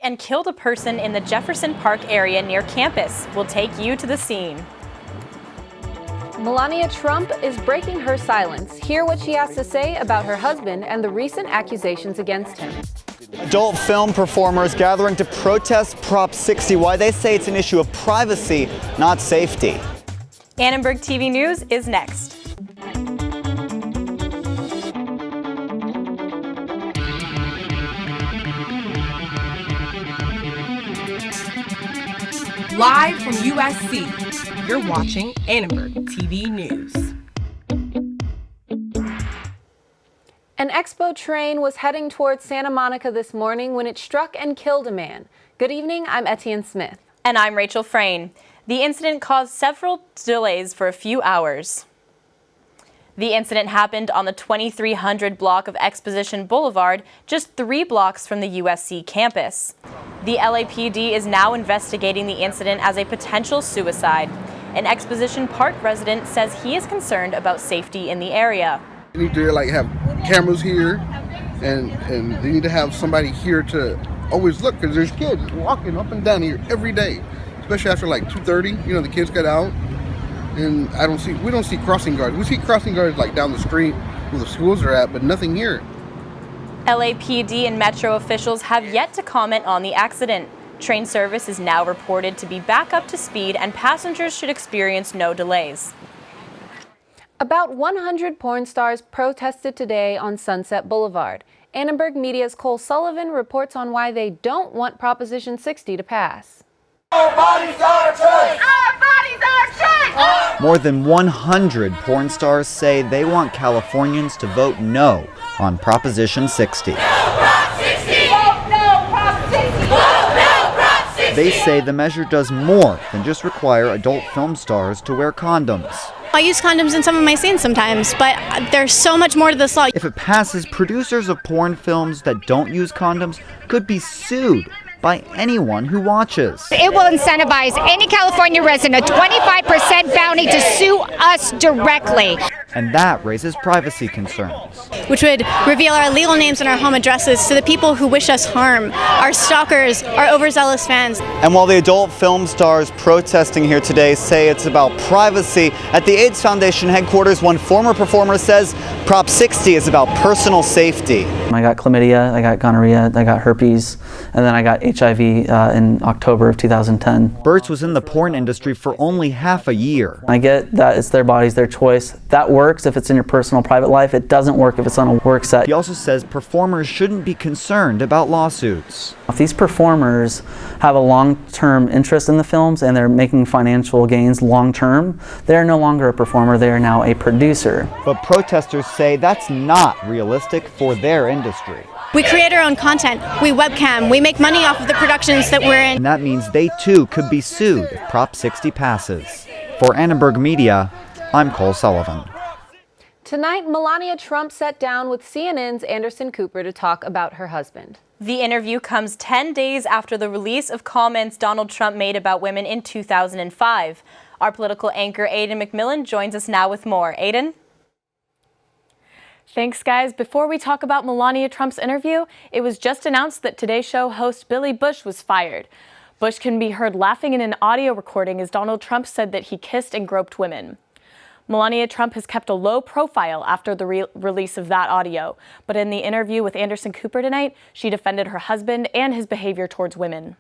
And killed a person in the Jefferson Park area near campus. We'll take you to the scene. Melania Trump is breaking her silence. Hear what she has to say about her husband and the recent accusations against him. Adult film performers gathering to protest Prop 60. Why they say it's an issue of privacy, not safety. Annenberg TV News is next. Live from USC, you're watching Annenberg TV News. An expo train was heading towards Santa Monica this morning when it struck and killed a man. Good evening, I'm Etienne Smith. And I'm Rachel Frayne. The incident caused several delays for a few hours. The incident happened on the 2300 block of Exposition Boulevard, just 3 blocks from the USC campus. The LAPD is now investigating the incident as a potential suicide. An Exposition Park resident says he is concerned about safety in the area. You need to have cameras here, and they need to have somebody here to always look, because there's kids walking up and down here every day, especially after like 2:30. The kids get out. And we don't see crossing guards. We see crossing guards like down the street where the schools are at, but nothing here. LAPD and Metro officials have yet to comment on the accident. Train service is now reported to be back up to speed and passengers should experience no delays. About 100 porn stars protested today on Sunset Boulevard. Annenberg Media's Cole Sullivan reports on why they don't want Proposition 60 to pass. Our bodies are choice! Our bodies are choice! More than 100 porn stars say they want Californians to vote no on Proposition 60. No Prop 60! Vote no Prop 60! Vote no Prop 60! They say the measure does more than just require adult film stars to wear condoms. I use condoms in some of my scenes sometimes, but there's so much more to this law. If it passes, producers of porn films that don't use condoms could be sued by anyone who watches. It will incentivize any California resident a 25% bounty to sue us directly. And that raises privacy concerns. Which would reveal our legal names and our home addresses to the people who wish us harm, our stalkers, our overzealous fans. And while the adult film stars protesting here today say it's about privacy, at the AIDS Foundation headquarters, one former performer says Prop 60 is about personal safety. I got chlamydia, I got gonorrhea, I got herpes, and then I got HIV in October of 2010. Burtz was in the porn industry for only half a year. I get that it's their bodies, their choice. That works if it's in your personal private life. It doesn't work if it's on a work set. He also says performers shouldn't be concerned about lawsuits. If these performers have a long-term interest in the films and they're making financial gains long-term, they're no longer a performer, they are now a producer. But protesters say that's not realistic for their industry. We create our own content, we webcam, we make money off of the productions that we're in. And that means they too could be sued if Prop 60 passes. For Annenberg Media, I'm Cole Sullivan. Tonight, Melania Trump sat down with CNN's Anderson Cooper to talk about her husband. The interview comes 10 days after the release of comments Donald Trump made about women in 2005. Our political anchor, Aiden McMillan, joins us now with more. Aiden? Thanks, guys. Before we talk about Melania Trump's interview, it was just announced that Today Show host Billy Bush was fired. Bush can be heard laughing in an audio recording as Donald Trump said that he kissed and groped women. Melania Trump has kept a low profile after the release of that audio, but in the interview with Anderson Cooper tonight, she defended her husband and his behavior towards women.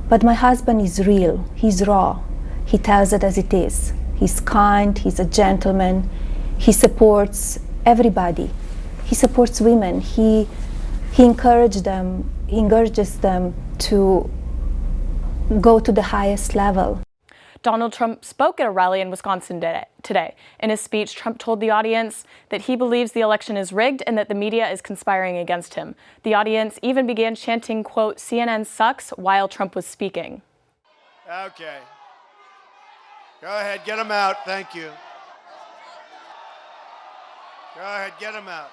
But my husband is real. He's raw. He tells it as it is. He's kind. He's a gentleman. He supports everybody. He supports women. He encourages them. He encourages them to go to the highest level. Donald Trump spoke at a rally in Wisconsin today. In his speech, Trump told the audience that he believes the election is rigged and that the media is conspiring against him. The audience even began chanting, quote, "CNN sucks," while Trump was speaking. Okay. Go ahead, get him out. Thank you. Go ahead, get him out.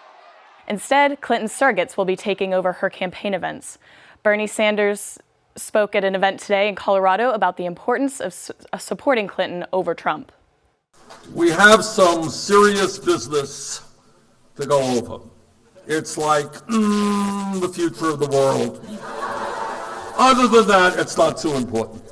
Instead, Clinton's surrogates will be taking over her campaign events. Bernie Sanders spoke at an event today in Colorado about the importance of supporting Clinton over Trump. We have some serious business to go over. It's like the future of the world. Other than that, it's not too important.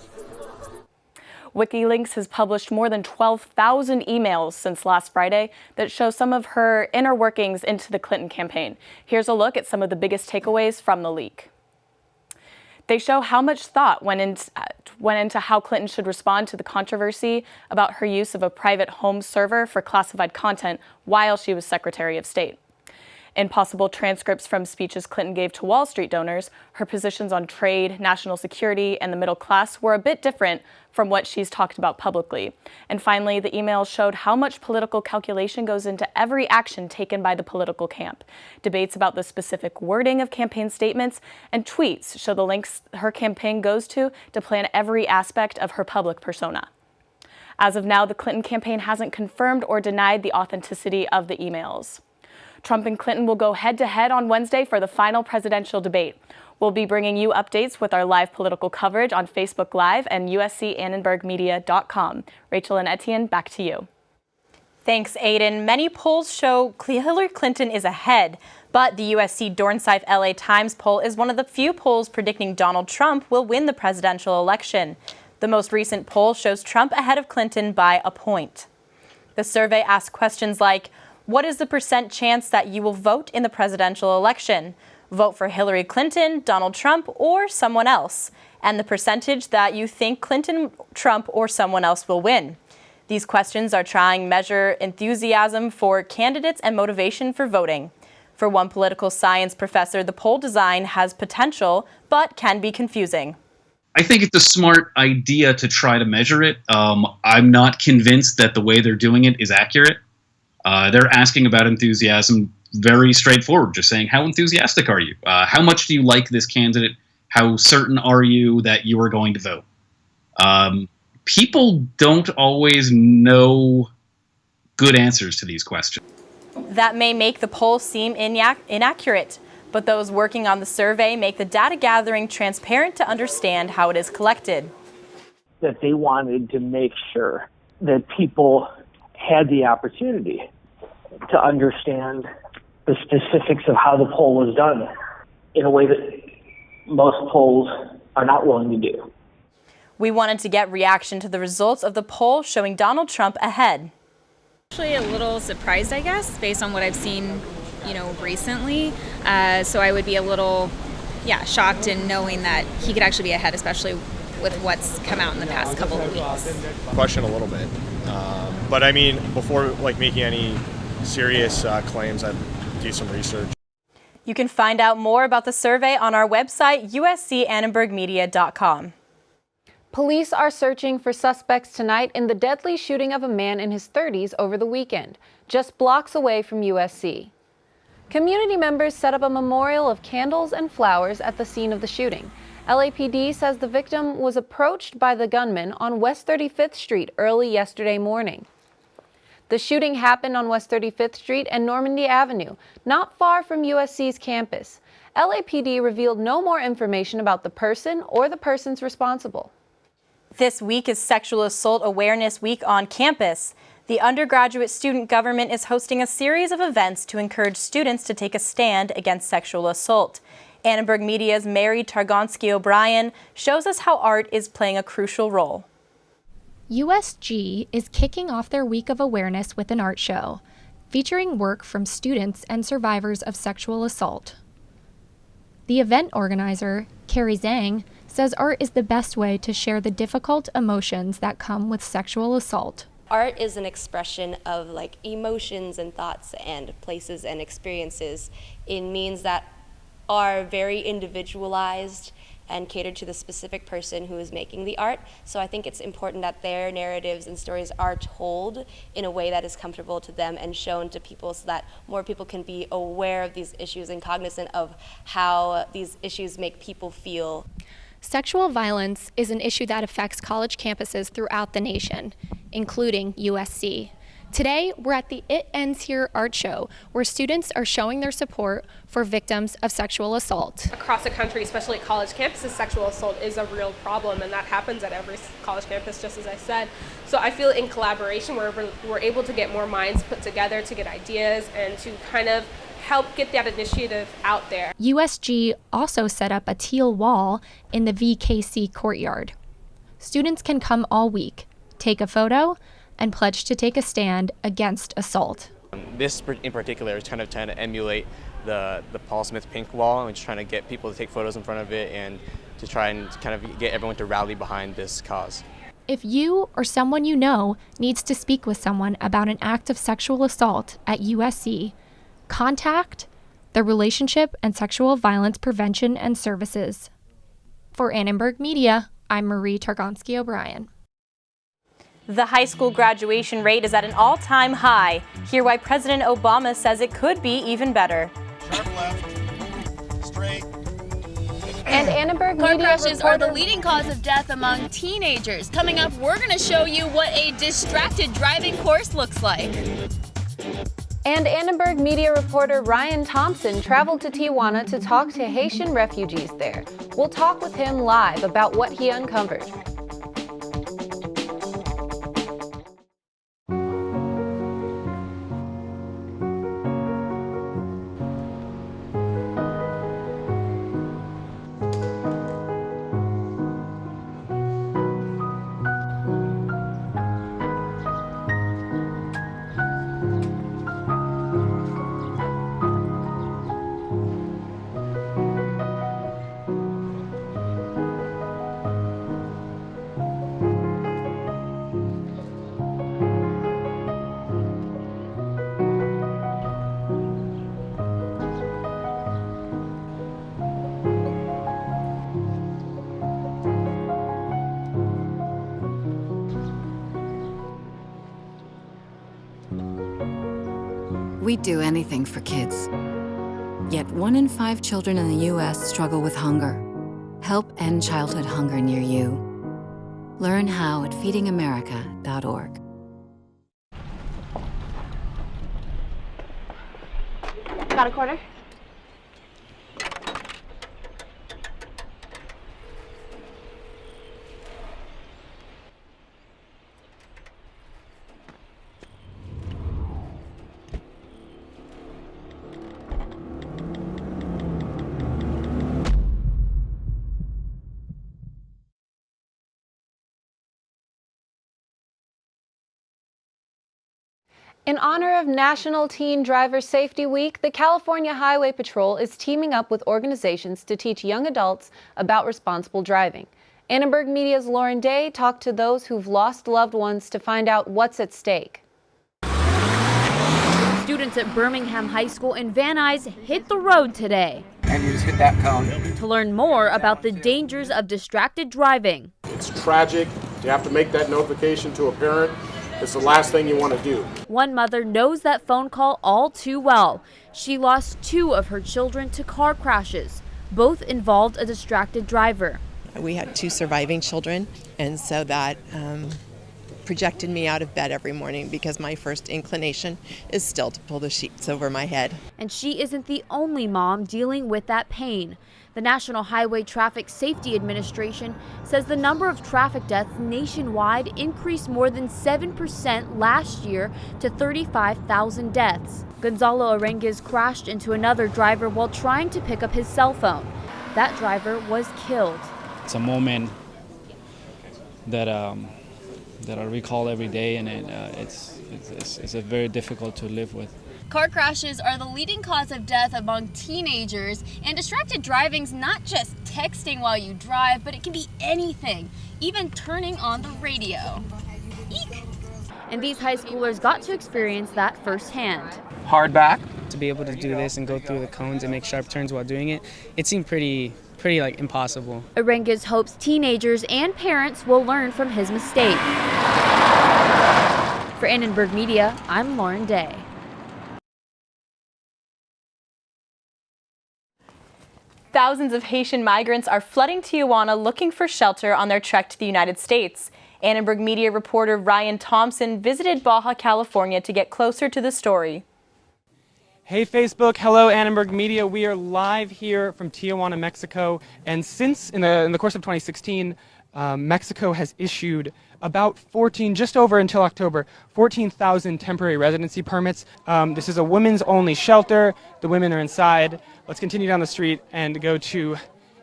WikiLeaks has published more than 12,000 emails since last Friday that show some of her inner workings into the Clinton campaign. Here's a look at some of the biggest takeaways from the leak. They show how much thought went into how Clinton should respond to the controversy about her use of a private home server for classified content while she was Secretary of State. In possible transcripts from speeches Clinton gave to Wall Street donors, her positions on trade, national security, and the middle class were a bit different from what she's talked about publicly. And finally, the emails showed how much political calculation goes into every action taken by the political camp. Debates about the specific wording of campaign statements and tweets show the links her campaign goes to plan every aspect of her public persona. As of now, the Clinton campaign hasn't confirmed or denied the authenticity of the emails. Trump and Clinton will go head-to-head on Wednesday for the final presidential debate. We'll be bringing you updates with our live political coverage on Facebook Live and USCAnnenbergmedia.com. Rachel and Etienne, back to you. Thanks, Aiden. Many polls show Hillary Clinton is ahead, but the USC Dornsife LA Times poll is one of the few polls predicting Donald Trump will win the presidential election. The most recent poll shows Trump ahead of Clinton by a point. The survey asks questions like, what is the % chance that you will vote in the presidential election? Vote for Hillary Clinton, Donald Trump, or someone else? And the percentage that you think Clinton, Trump, or someone else will win. These questions are trying to measure enthusiasm for candidates and motivation for voting. For one political science professor, the poll design has potential, but can be confusing. I think it's a smart idea to try to measure it. I'm not convinced that the way they're doing it is accurate. They're asking about enthusiasm very straightforward, just saying, how enthusiastic are you? How much do you like this candidate? How certain are you that you are going to vote? People don't always know good answers to these questions. That may make the poll seem inaccurate, but those working on the survey make the data gathering transparent to understand how it is collected. That they wanted to make sure that people had the opportunity to understand the specifics of how the poll was done in a way that most polls are not willing to do. We wanted to get reaction to the results of the poll showing Donald Trump ahead. Actually a little surprised, I guess, based on what I've seen, recently. So I would be a little, shocked in knowing that he could actually be ahead, especially with what's come out in the past couple of weeks. Question a little bit. But I mean, before making any serious claims, I'd do some research. You can find out more about the survey on our website, USCAnnenbergmedia.com. Police are searching for suspects tonight in the deadly shooting of a man in his 30s over the weekend, just blocks away from USC. Community members set up a memorial of candles and flowers at the scene of the shooting. LAPD says the victim was approached by the gunman on West 35th Street early yesterday morning. The shooting happened on West 35th Street and Normandy Avenue, not far from USC's campus. LAPD revealed no more information about the person or the persons responsible. This week is Sexual Assault Awareness Week on campus. The undergraduate student government is hosting a series of events to encourage students to take a stand against sexual assault. Annenberg Media's Mary Targonsky O'Brien shows us how art is playing a crucial role. USG is kicking off their week of awareness with an art show, featuring work from students and survivors of sexual assault. The event organizer, Carrie Zhang, says art is the best way to share the difficult emotions that come with sexual assault. Art is an expression of emotions and thoughts and places and experiences in means that are very individualized and catered to the specific person who is making the art. So I think it's important that their narratives and stories are told in a way that is comfortable to them and shown to people so that more people can be aware of these issues and cognizant of how these issues make people feel. Sexual violence is an issue that affects college campuses throughout the nation, including USC. Today, we're at the It Ends Here art show, where students are showing their support for victims of sexual assault. Across the country, especially at college campuses, sexual assault is a real problem, and that happens at every college campus, just as I said. So I feel in collaboration, we're able to get more minds put together to get ideas and to kind of help get that initiative out there. USG also set up a teal wall in the VKC courtyard. Students can come all week, take a photo, and pledge to take a stand against assault. This in particular is kind of trying to emulate the Paul Smith pink wall, and just trying to get people to take photos in front of it and to try and kind of get everyone to rally behind this cause. If you or someone you know needs to speak with someone about an act of sexual assault at USC, contact the Relationship and Sexual Violence Prevention and Services. For Annenberg Media, I'm Marie Targonsky O'Brien. The high school graduation rate is at an all-time high. Hear why President Obama says it could be even better. Sharp left, straight. And Annenberg Car Media crashes are the reporter- leading cause of death among teenagers. Coming up, we're going to show you what a distracted driving course looks like. And Annenberg Media reporter Ryan Thompson traveled to Tijuana to talk to Haitian refugees there. We'll talk with him live about what he uncovered. We'd do anything for kids. Yet 1 in 5 children in the U.S. struggle with hunger. Help end childhood hunger near you. Learn how at feedingamerica.org. Got a quarter? In honor of National Teen Driver Safety Week, the California Highway Patrol is teaming up with organizations to teach young adults about responsible driving. Annenberg Media's Lauren Day talked to those who've lost loved ones to find out what's at stake. Students at Birmingham High School in Van Nuys hit the road today And you just hit that cone. to learn more about the dangers of distracted driving. It's tragic. You have to make that notification to a parent. It's the last thing you want to do. One mother knows that phone call all too well. She lost 2 of her children to car crashes. Both involved a distracted driver. We had 2 surviving children, and so that projected me out of bed every morning because my first inclination is still to pull the sheets over my head. And she isn't the only mom dealing with that pain. The National Highway Traffic Safety Administration says the number of traffic deaths nationwide increased more than 7% last year to 35,000 deaths. Gonzalo Aranguez crashed into another driver while trying to pick up his cell phone. That driver was killed. It's a moment that I recall every day, and it's a very difficult to live with. Car crashes are the leading cause of death among teenagers, and distracted driving's not just texting while you drive, but it can be anything, even turning on the radio. Eek! And these high schoolers got to experience that firsthand. Hard back. To be able to do this and go through the cones and make sharp turns while doing it, it seemed pretty like impossible. Aranguez hopes teenagers and parents will learn from his mistake. For Annenberg Media, I'm Lauren Day. Thousands of Haitian migrants are flooding Tijuana looking for shelter on their trek to the United States. Annenberg Media reporter Ryan Thompson visited Baja California to get closer to the story. Hey Facebook, hello Annenberg Media. We are live here from Tijuana, Mexico. And since in the course of 2016, Mexico has issued about just over until October, 14,000 temporary residency permits. This is a women's only shelter. The women are inside. Let's continue down the street and go to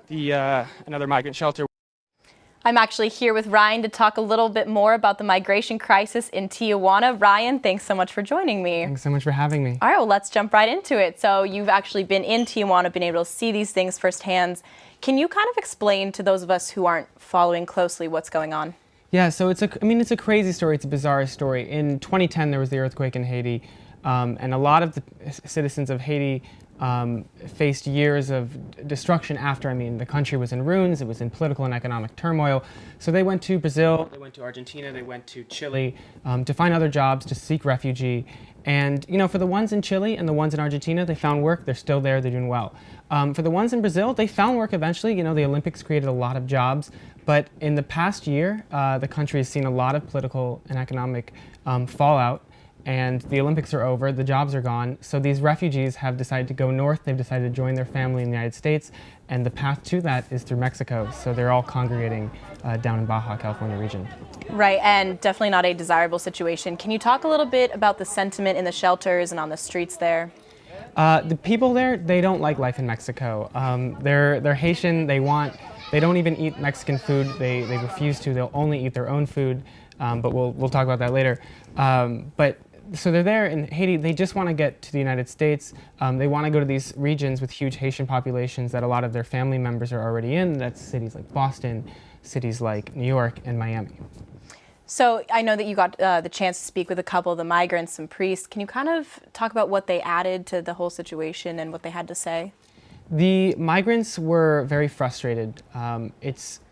another migrant shelter. I'm actually here with Ryan to talk a little bit more about the migration crisis in Tijuana. Ryan, thanks so much for joining me. Thanks so much for having me. All right, well, let's jump right into it. So you've actually been in Tijuana, been able to see these things firsthand. Can you kind of explain to those of us who aren't following closely what's going on? Yeah, so it's a crazy story. It's a bizarre story. In 2010, there was the earthquake in Haiti, and a lot of the citizens of Haiti faced years of destruction after. The country was in ruins, it was in political and economic turmoil. So they went to Brazil, they went to Argentina, they went to Chile to find other jobs, to seek refugee. And, for the ones in Chile and the ones in Argentina, they found work, they're still there, they're doing well. For the ones in Brazil, they found work eventually. The Olympics created a lot of jobs. But in the past year, the country has seen a lot of political and economic fallout. And the Olympics are over, the jobs are gone, so these refugees have decided to go north, they've decided to join their family in the United States, and the path to that is through Mexico, so they're all congregating down in Baja California region. Right, and definitely not a desirable situation. Can you talk a little bit about the sentiment in the shelters and on the streets there? The people there, they don't like life in Mexico. They're Haitian, they don't even eat Mexican food, they refuse to, they'll only eat their own food, but we'll talk about that later. So they're there in Haiti, they just want to get to the United States. They want to go to these regions with huge Haitian populations that a lot of their family members are already in. That's cities like Boston, cities like New York, and Miami. So I know that you got the chance to speak with a couple of the migrants, some priests. Can you kind of talk about what they added to the whole situation and what they had to say? The migrants were very frustrated.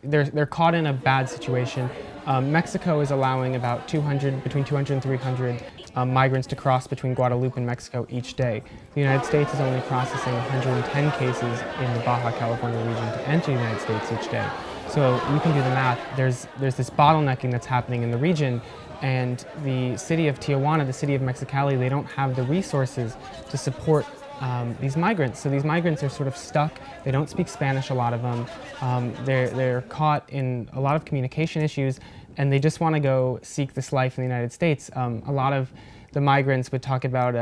They're caught in a bad situation. Mexico is allowing about between 200 and 300 migrants to cross between Guadalupe and Mexico each day. The United States is only processing 110 cases in the Baja California region to enter the United States each day. So you can do the math. There's this bottlenecking that's happening in the region, and the city of Tijuana, the city of Mexicali, they don't have the resources to support these migrants. So these migrants are sort of stuck. They don't speak Spanish, a lot of them. They're caught in a lot of communication issues, and they just want to go seek this life in the United States. A lot of the migrants would talk about,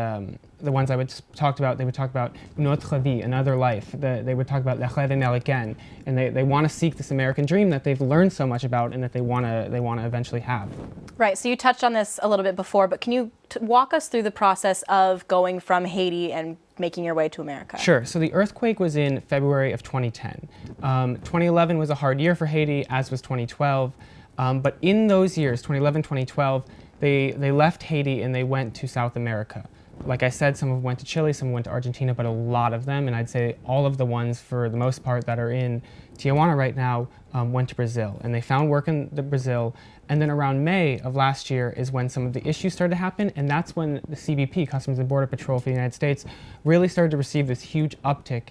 the ones I talked about, they would talk about notre vie, another life. They would talk about la vida americaine, and they want to seek this American dream that they've learned so much about and that they want to eventually have. Right, so you touched on this a little bit before, but can you walk us through the process of going from Haiti and making your way to America? Sure. So the earthquake was in February of 2010. 2011 was a hard year for Haiti, as was 2012. But in those years, 2011, 2012, they left Haiti and they went to South America. Like I said, some of them went to Chile, some went to Argentina, but a lot of them, and I'd say all of the ones for the most part that are in Tijuana right now, went to Brazil. And they found work in Brazil. And then around May of last year is when some of the issues started to happen, and that's when the CBP, Customs and Border Patrol for the United States, really started to receive this huge uptick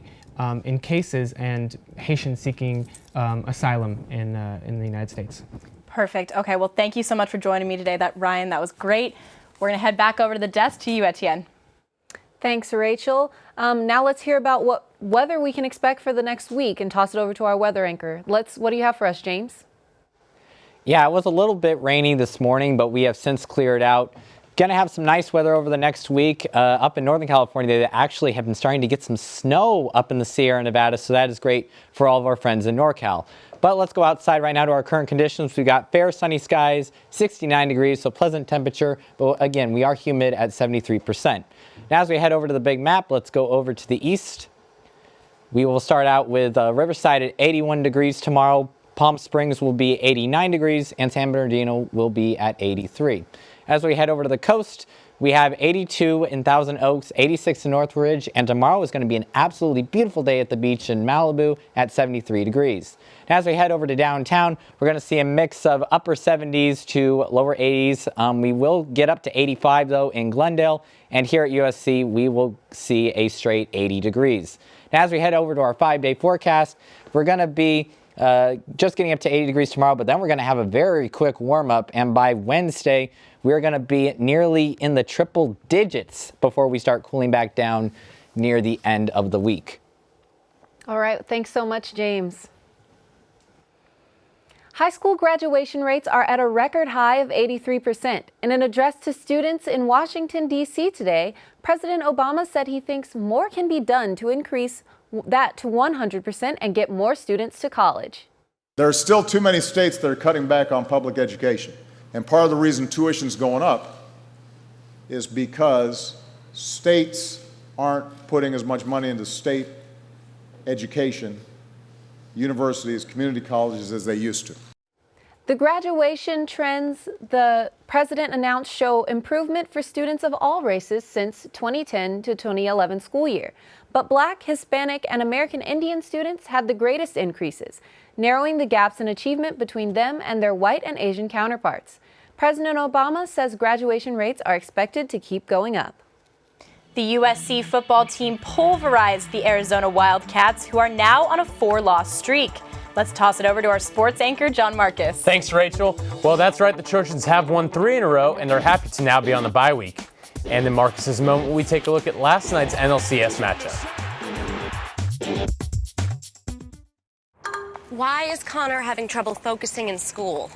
in cases and Haitians seeking asylum in the United States. Perfect. Okay, well, thank you so much for joining me today, Ryan. That was great. We're going to head back over to the desk to you, Etienne. Thanks, Rachel. Now let's hear about what weather we can expect for the next week and toss it over to our weather anchor. What do you have for us, James? Yeah, it was a little bit rainy this morning, but we have since cleared out. Going to have some nice weather over the next week. Up in Northern California, they actually have been starting to get some snow up in the Sierra Nevada, so that is great for all of our friends in NorCal. But let's go outside right now to our current conditions. We've got fair sunny skies, 69 degrees, so pleasant temperature. But again, we are humid at 73%. Now as we head over to the big map, let's go over to the east. We will start out with Riverside at 81 degrees tomorrow. Palm Springs will be 89 degrees, and San Bernardino will be at 83. As we head over to the coast, we have 82 in Thousand Oaks, 86 in Northridge, and tomorrow is going to be an absolutely beautiful day at the beach in Malibu at 73 degrees. Now, as we head over to downtown, we're going to see a mix of upper 70s to lower 80s. We will get up to 85, though, in Glendale, and here at USC, we will see a straight 80 degrees. Now, as we head over to our 5-day forecast, we're going to be just getting up to 80 degrees tomorrow, but then we're going to have a very quick warm-up, and by Wednesday, we're going to be nearly in the triple digits before we start cooling back down near the end of the week. All right, thanks so much, James. High school graduation rates are at a record high of 83%. In an address to students in Washington, D.C. today, President Obama said he thinks more can be done to increase that to 100% and get more students to college. There are still too many states that are cutting back on public education. And part of the reason tuition's going up is because states aren't putting as much money into state education, universities, community colleges as they used to. The graduation trends the president announced show improvement for students of all races since 2010 to 2011 school year. But Black, Hispanic, and American Indian students had the greatest increases, narrowing the gaps in achievement between them and their white and Asian counterparts. President Obama says graduation rates are expected to keep going up. The USC football team pulverized the Arizona Wildcats, who are now on a 4-loss streak. Let's toss it over to our sports anchor, John Marcus. Thanks, Rachel. Well, that's right. The Trojans have won 3 in a row, and they're happy to now be on the bye week. And in Marcus's moment, we take a look at last night's NLCS matchup. Why is Connor having trouble focusing in school?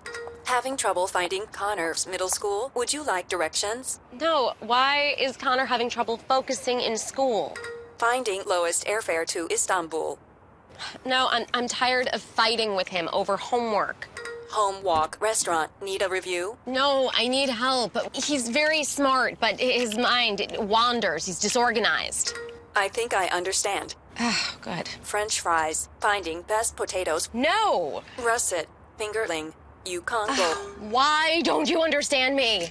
Having trouble finding Connor's middle school? Would you like directions? No, why is Connor having trouble focusing in school? Finding lowest airfare to Istanbul. No, I'm tired of fighting with him over homework. Home, walk, restaurant. Need a review? No, I need help. He's very smart, but his mind wanders. He's disorganized. I think I understand. Oh, good. French fries. Finding best potatoes. No! Russet. Fingerling. Yukon Gold. Why don't you understand me?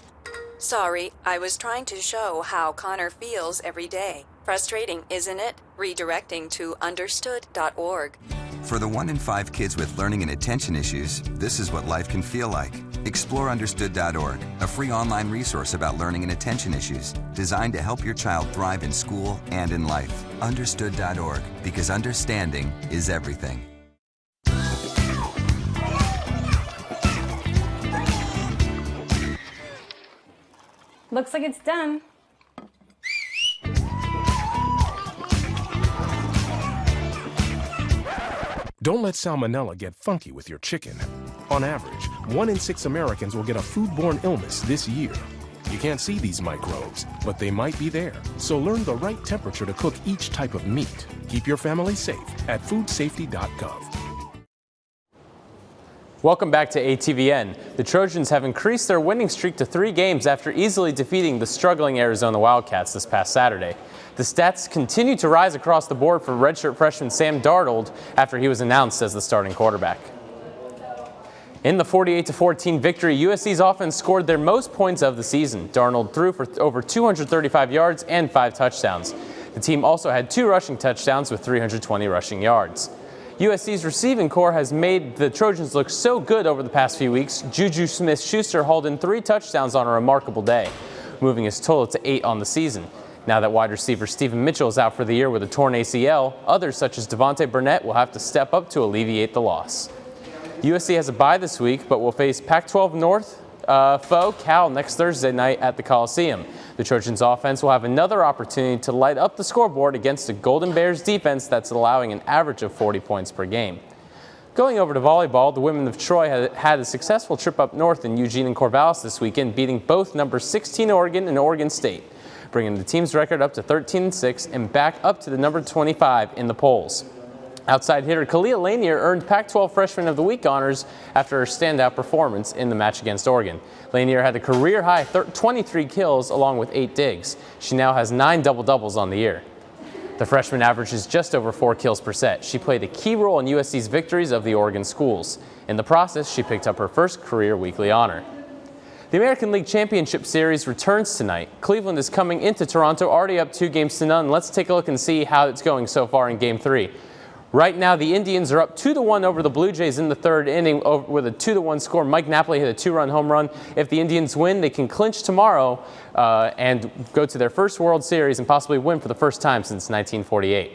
Sorry, I was trying to show how Connor feels every day. Frustrating, isn't it? Redirecting to understood.org. For the 1 in 5 kids with learning and attention issues, this is what life can feel like. Explore understood.org, a free online resource about learning and attention issues, designed to help your child thrive in school and in life. Understood.org, because understanding is everything. Looks like it's done. Don't let salmonella get funky with your chicken. On average, 1 in 6 Americans will get a foodborne illness this year. You can't see these microbes, but they might be there. So learn the right temperature to cook each type of meat. Keep your family safe at foodsafety.gov. Welcome back to ATVN. The Trojans have increased their winning streak to 3 games after easily defeating the struggling Arizona Wildcats this past Saturday. The stats continue to rise across the board for redshirt freshman Sam Darnold after he was announced as the starting quarterback. In the 48-14 victory, USC's offense scored their most points of the season. Darnold threw for over 235 yards and 5 touchdowns. The team also had 2 rushing touchdowns with 320 rushing yards. USC's receiving corps has made the Trojans look so good over the past few weeks. Juju Smith-Schuster hauled in 3 touchdowns on a remarkable day, moving his total to 8 on the season. Now that wide receiver Stephen Mitchell is out for the year with a torn ACL, others such as Devontae Burnett will have to step up to alleviate the loss. USC has a bye this week, but will face Pac-12 North foe Cal next Thursday night at the Coliseum. The Trojans offense will have another opportunity to light up the scoreboard against the Golden Bears defense that's allowing an average of 40 points per game. Going over to volleyball, the women of Troy had a successful trip up north in Eugene and Corvallis this weekend, beating both number 16 Oregon and Oregon State, bringing the team's record up to 13-6 and back up to the number 25 in the polls. Outside hitter Kalia Lanier earned Pac-12 Freshman of the Week honors after her standout performance in the match against Oregon. Lanier had a career-high 23 kills along with 8 digs. She now has 9 double-doubles on the year. The freshman averages just over 4 kills per set. She played a key role in USC's victories of the Oregon schools. In the process, she picked up her first career weekly honor. The American League Championship Series returns tonight. Cleveland is coming into Toronto, already up 2-0. Let's take a look and see how it's going so far in Game 3. Right now, the Indians are up 2-1 over the Blue Jays in the 3rd inning with a 2-1 score. Mike Napoli hit a 2-run home run. If the Indians win, they can clinch tomorrow and go to their first World Series and possibly win for the first time since 1948.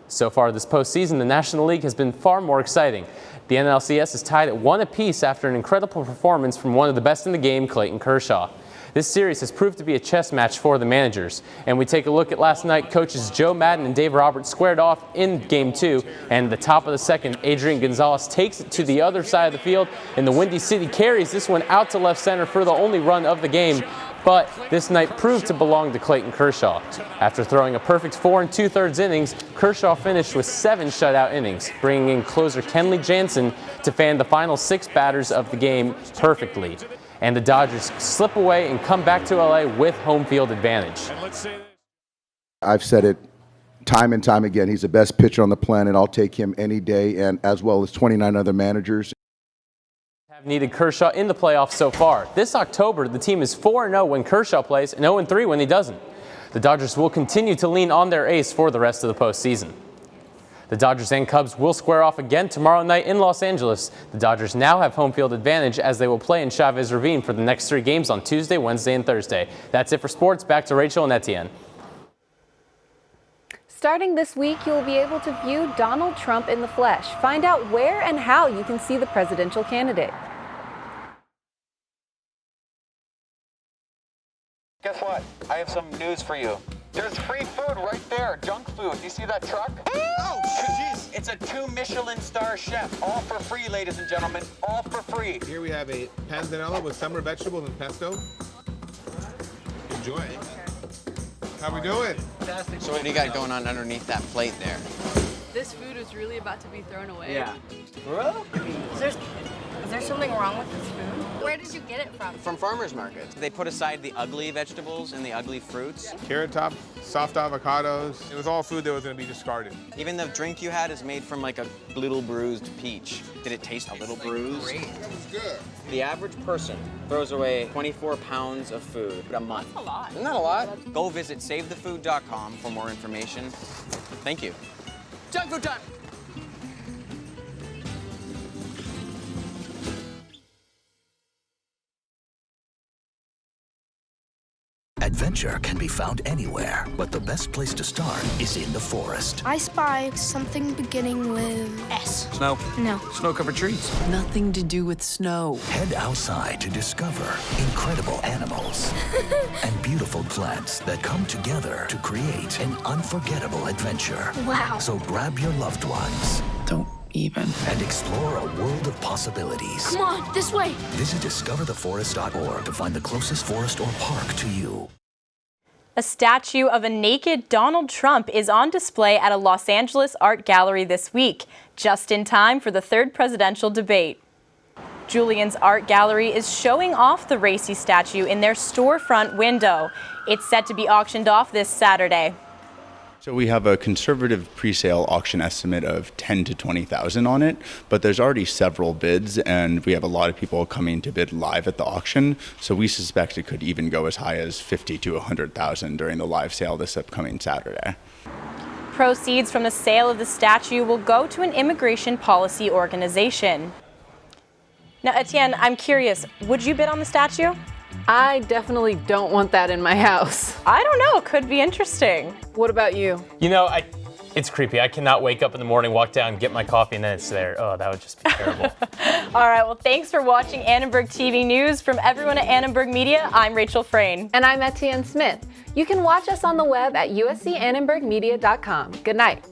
So far this postseason, the National League has been far more exciting. The NLCS is tied at 1 apiece after an incredible performance from one of the best in the game, Clayton Kershaw. This series has proved to be a chess match for the managers. And we take a look at last night. Coaches Joe Madden and Dave Roberts squared off in Game 2. And at the top of the second, Adrian Gonzalez takes it to the other side of the field. And the Windy City carries this one out to left center for the only run of the game. But this night proved to belong to Clayton Kershaw. After throwing a perfect 4 2/3 innings, Kershaw finished with 7 shutout innings, bringing in closer Kenley Jansen to fan the final 6 batters of the game perfectly. And the Dodgers slip away and come back to LA with home field advantage. I've said it time and time again, he's the best pitcher on the planet. I'll take him any day, and as well as 29 other managers. Have needed Kershaw in the playoffs so far. This October, the team is 4-0 when Kershaw plays and 0-3 when he doesn't. The Dodgers will continue to lean on their ace for the rest of the postseason. The Dodgers and Cubs will square off again tomorrow night in Los Angeles. The Dodgers now have home field advantage as they will play in Chavez Ravine for the next 3 games on Tuesday, Wednesday, and Thursday. That's it for sports. Back to Rachel and Etienne. Starting this week, you'll be able to view Donald Trump in the flesh. Find out where and how you can see the presidential candidate. Guess what? I have some news for you. There's free food right there, junk food. You see that truck? Oh, jeez. It's a 2 Michelin star chef. All for free, ladies and gentlemen. All for free. Here we have a panzanella with summer vegetables and pesto. Enjoy. How we doing? Fantastic. So what do you got going on underneath that plate there? This food is really about to be thrown away. Yeah. Bro? Is there something wrong with this food? Where did you get it from? From farmers markets. They put aside the ugly vegetables and the ugly fruits. Carrot top, soft avocados. It was all food that was going to be discarded. Even the drink you had is made from like a little bruised peach. Did it taste a little bruised? Great. It was good. The average person throws away 24 pounds of food a month. That's a lot. Isn't that a lot? Go visit savethefood.com for more information. Thank you. Junk food time! Adventure can be found anywhere, but the best place to start is in the forest. I spy something beginning with S. Snow? No. Snow-covered trees. Nothing to do with snow. Head outside to discover incredible animals and beautiful plants that come together to create an unforgettable adventure. Wow. So grab your loved ones. Don't even. And explore a world of possibilities. Come on, this way. Visit discovertheforest.org to find the closest forest or park to you. A statue of a naked Donald Trump is on display at a Los Angeles art gallery this week, just in time for the 3rd presidential debate. Julian's Art Gallery is showing off the racy statue in their storefront window. It's set to be auctioned off this Saturday. So we have a conservative pre-sale auction estimate of 10 to 20,000 on it, but there's already several bids and we have a lot of people coming to bid live at the auction. So we suspect it could even go as high as 50 to 100,000 during the live sale this upcoming Saturday. Proceeds from the sale of the statue will go to an immigration policy organization. Now, Etienne, I'm curious, would you bid on the statue? I definitely don't want that in my house. I don't know, could be interesting. What about you? You know, it's creepy. I cannot wake up in the morning, walk down, get my coffee, and then it's there. Oh, that would just be terrible. All right, well, thanks for watching Annenberg TV News. From everyone at Annenberg Media, I'm Rachel Frayne. And I'm Etienne Smith. You can watch us on the web at uscannenbergmedia.com. Good night.